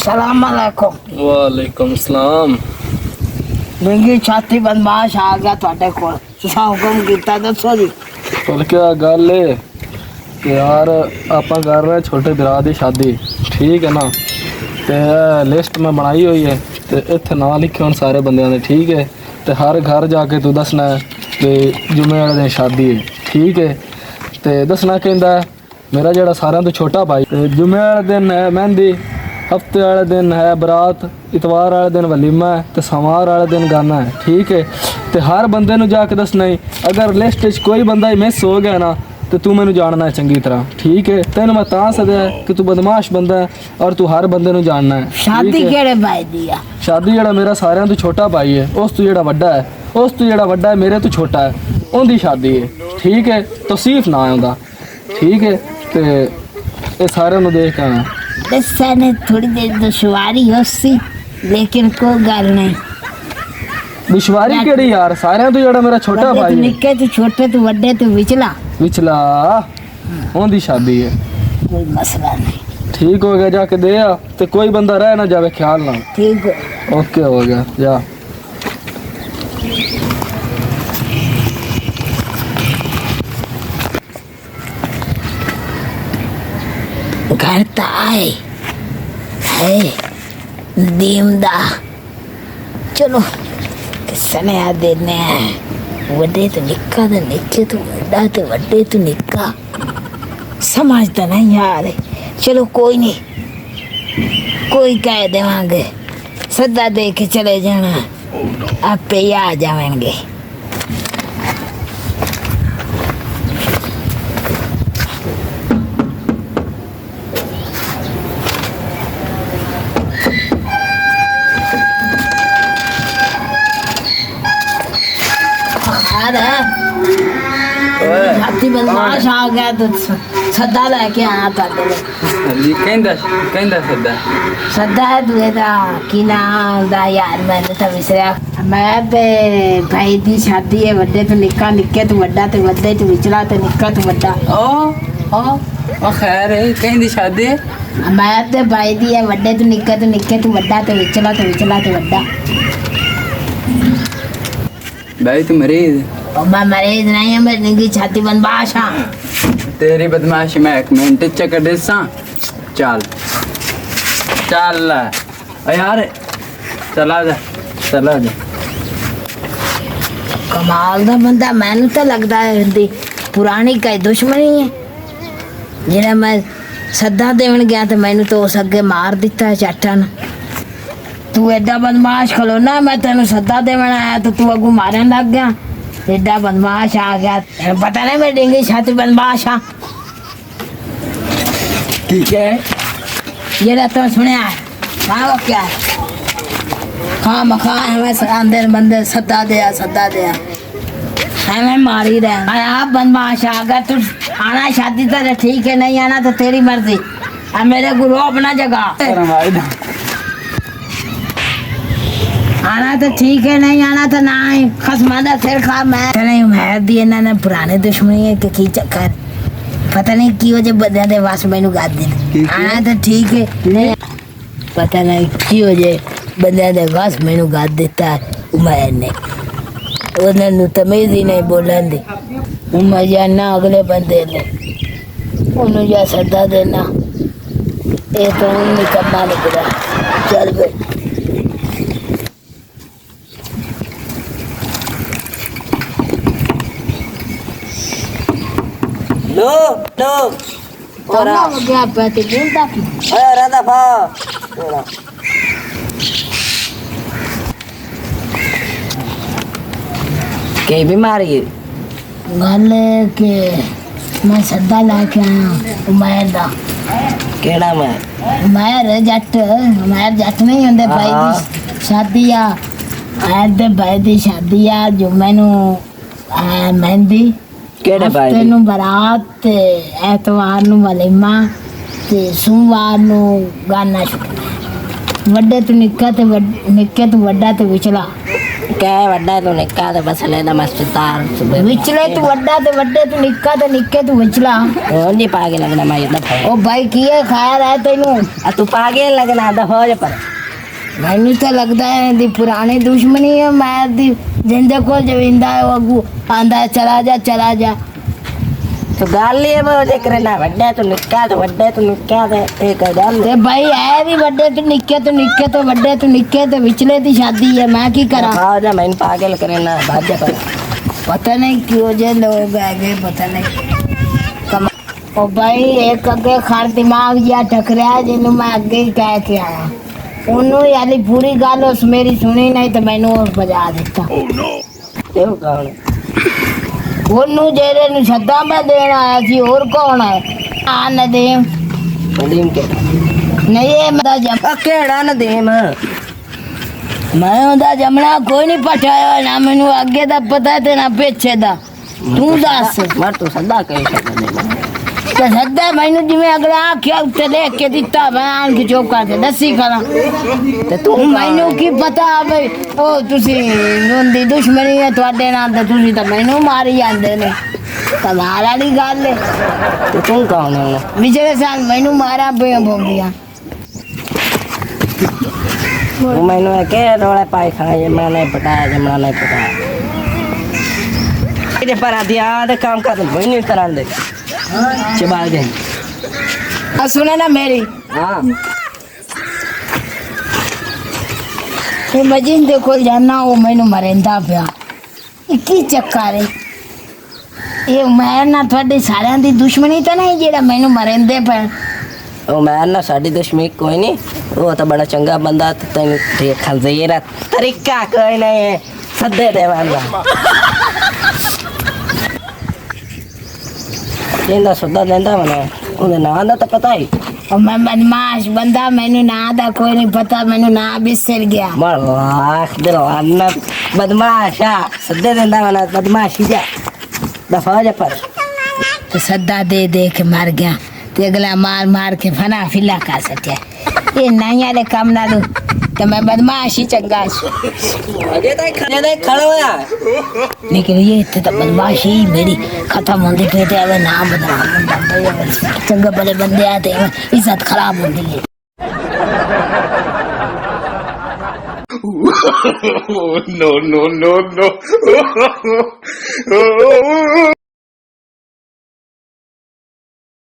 सलाम अलैकुम। वालेकुम सलाम। मेरी छाती बदमाश आ गया ਤੁਹਾਡੇ ਕੋਲ ਤੁਸੀਂ ਹੁਕਮ ਕੀਤਾ ਦੱਸੋ ਜੀ। पर क्या गल है कि यार आप कर रहे छोटे भरा की शादी ठीक है ना ते लिस्ट मैं बनाई हुई है ते इत्थे ना लिखे हुन सारे बंदियां दे ठीक है ते हर घर जाके तू दसना है कि जुमे वाले दिन शादी है ठीक है ते दसना कहंदा मेरा जेड़ा सारे तो छोटा भाई ते जुमे वाले दिन है मेहंदी हफ्ते वाले दिन है बरात इतवार वाले दिन वलीमा है तो सोमवार वाले दिन गाना है ठीक है तो हर बंदे नूं जाके दसना ही अगर लिस्ट च कोई बंदा मिस हो गया ना तो तू मैनू जानना है चंगी तरह ठीक है तेन मैं तां सदया कि तू बदमाश बंदा है और तू हर बंदे नूं जानना है। शादी केड़े भाई दी है? शादी जेड़ा मेरा सारियां तो छोटा भाई है उस तू जेड़ा वड्डा है उस तू जेड़ा वड्डा है मेरे तो छोटा है उनकी शादी है ठीक है तौसीफ ना है उनदा ठीक है ते ये सारे नूं देख के आना दस्सा ने थोड़ी देर दुश्वारी होसी लेकिन कोई गल नहीं। विश्वारी केड़ी यार सारे तो जेड़ा मेरा छोटा भाई है निक्के तो छोटे तो वड्डे तो विचला उनकी शादी है कोई मसला नहीं। ठीक हो गया जाके दे आ ते कोई बंदा रह ना जावे ख्याल ना ठीक है ओके हो गया जा। घर तो आए है दीमदा चलो किसने याद देने हैं वड्डे तो निक्का तो निक्के तो वड्डा तो वड्डे तो निक्का समझता नहीं यार चलो कोई नहीं कोई कह देवांगे सदा दे के चले जाना आपे ही आ जाएंगे। छाती बदमाश आ गया तो सदा लेके आया था जी कहंदा सदा सदा है तुए दा की नाम दा यार मैंने तो विसरिया मैं ते भाई दी शादी है वड्डे तो निक्का निक्के तो वड्डा ते वड्डे तो विचला ते निक्का तो वड्डा ओ खैर है कहंदी शादी मैं ते भाई दी है वड्डे तो निक्के तो वड्डा ते विचला ते वड्डा भाई तू मरीज और मैं मरीज नहीं है मेरी छाती बदमाश हाँ तेरी बदमाशी मैं एक मिनट चक्कर देसा चल चल यार चला जा कमाल दा बंदा मैनू तो लगता है हिंदी पुरानी कई दुश्मनी है जिन्हें मैं सदा देवन गया तो मैनू तो उस अगे मार दिता है चट्टन तू एडा बदमाश खलोना मैं तेन सदा देवन आया तो तू अगू मारन लग गया एडा बदमाश आ गया पता नहीं मैं डेंगी छाती बदमाश हाँ ठीक है ये तो सुनिया हाँ क्या खां मखा हमें अंदर बंदे सदा दया हमें मारी रहे आप बदमाश आ गया तू आना शादी तो ठीक है नहीं आना तो तेरी मर्जी अब मेरे को रोप ना जगह आना तो ठीक है नहीं आना तो ना खसमाना सिर खा मैं दिए ना पुराने दुश्मनी है कि चक्कर पता नहीं की वजह बदला दे वास मैनू गाद दे आना तो ठीक है नहीं पता नहीं की वजह बदला दे वास मैनू गाद देता है उमर ने उन्हें तमीज ही नहीं बोलन दी उमर जाना अगले बंदे ने उन्हें जा सदा देना ये तो उन्हें करना निकला चल भाई लो और हो गया पति बोलता की अरे राधा भा के बीमारी है गल के मैं सदा लाके आया उमर दा केड़ा मैं उमर जट नहीं होंदे भाई दी शादी आ दे भाई दी शादी आ जो मैनू मेहंदी केड़े भाई तेनू बरात ते ऐतवार नू वलीमा ते सोमवार नू गाना छुटना वड्डे तो निक्का ते निक्के तो वड्डा ते विचला क्या वड्डा तू निक्का तो बस लेना मस्त तार विचले तू वड्डा ते वड्डे तू निक्का ते निक्के तू विचला ओंजी पागे लगना मैं दफा ओ भाई किए खाया रहा तेनू तू पागे लगना दफा हो जा पर मैनू तो लगता है दी पुरानी दुश्मनी है मैं दी जिंदे को जविंदा है अगू आंदा है चला जा तो गाल लिए वो जे करना वड्डा तो निक्का तो वड्डे तो निक्का तो एक गाल ते भाई है भी वड्डे तो निक्के तो वड्डे तो निक्के तो विचले दी शादी है मैं की करा आ जा मैं पागल करना भाज पर पता नहीं क्यों जे लोग आगे पता नहीं ओ भाई एक अगे खार दिमाग या टकराया जिन्हों मैं अगे ही कह के आया उन्हों यानी पूरी गल उस मेरी सुनी नहीं तो मैनू और बजा देता क्यों कौन ਉਹਨੂੰ ਜਿਹੜੇ ਨੂੰ ਛੱਦਾਂ ਮੈਂ ਦੇਣ ਆਇਆ ਸੀ ਹੋਰ ਕੌਣ ਹੈ ਆ ਨਦੀਮ नदीम के ਨਹੀਂ ਇਹ ਮੇਰਾ ਜਮ केड़ा नदीम ਮੈਂ ਉਹਦਾ ਜਮਣਾ ਕੋਈ ਨਹੀਂ ਪਟਾਇਆ ਨਾ ਮੈਨੂੰ ਅੱਗੇ ਦਾ ਪਤਾ ਤੇ ਨਾ ਪਿੱਛੇ ਦਾ ਤੂੰ ਦੱਸ मर तू सदा कह सकदा ਤੇ ਸੱਦਾ ਮੈਨੂੰ ਜਿਵੇਂ ਅਗਲਾ ਆਖਿਆ ਉੱਤੇ ਲਿਖ ਕੇ ਦਿੱਤਾ ਮੈਂ ਆਣ ਕੇ ਚੁੱਪ ਕਰਕੇ ਦੱਸੀ ਕਰਾਂ ते तू ਮੈਨੂੰ ਕੀ ਪਤਾ ਬਈ ਉਹ ਤੁਸੀਂ ਉਹਦੀ ਦੁਸ਼ਮਣੀ ਹੈ ਤੁਹਾਡੇ ਨਾਲ ਤੇ ਤੁਸੀਂ ਤਾਂ ਮੈਨੂੰ ਮਾਰੀ ਜਾਂਦੇ ਨੇ ਕਮਾਲ ਵਾਲੀ ਗੱਲ ਹੈ ते तू कौन है ਵਿਚਲੇ ਸਾਲ ਮੈਨੂੰ ਮਾਰਾ ਪਿਆ ਬੋਂਦੀਆਂ वो मैंने के रोड़ा पाई खा जमना नहीं पटाया जमना नहीं पटाया इधर पर दिया आधे काम कर वही नहीं करा दे चबा दे ਆ ਸੁਣੇ ਨਾ ਮੇਰੀ हाँ ਇਹ ਮਜੀਨ ਦੇ ਕੋਲ ਜਾਣਾ ਉਹ ਮੈਨੂੰ ਮਰਿੰਦਾ ਪਿਆ ਇਹ ਕੀ ਚੱਕਰ ਹੈ ਇਹ ਮੈਂ ਨਾ ਤੁਹਾਡੇ ਸਾਰਿਆਂ ਦੀ ਦੁਸ਼ਮਣੀ ਤਾਂ ਨਹੀਂ ਜਿਹੜਾ ਮੈਨੂੰ ਮਰਿੰਦੇ ਪਏ वो मैं ना साड़ी दुश्मनी कोई नहीं वो तो बड़ा चंगा बंदा तेन खंजीर तरीका कोई नहीं है सदे दे बंदा देंदा सदा देंदा मने ਉਹਦੇ ਨਾਂ ਦਾ ਤਾਂ ਪਤਾ ਹੀ और मैं बदमाश बंदा मैनू ना दा कोई नहीं पता मैनू ना बिसर गया ਮਰ ਦਿਲ ਵਾਨਾ ਬਦਮਾਸ਼ ਆ ਸੱਦੇ ਦਿੰਦਾ ਮਨੇ ਬਦਮਾਸ਼ੀ ਜਾ ਦਫਾ ਹੋ ਜਾ ਪਰ तो सद्दा दे के मर गया ते अगला मार के फना फिला का सके ये नहीं आले काम ना लो तो मैं बदमाश ही चंगा ਅਜੇ ਤਾਂ ਖੜਾ ਹੋਇਆ लेकिन ये इतने तो बदमाशी मेरी खत्म होती पे ते अब नाम बदनाम चंगा बड़े बंदे आते हैं इज्जत खराब होती है no, no, no, no.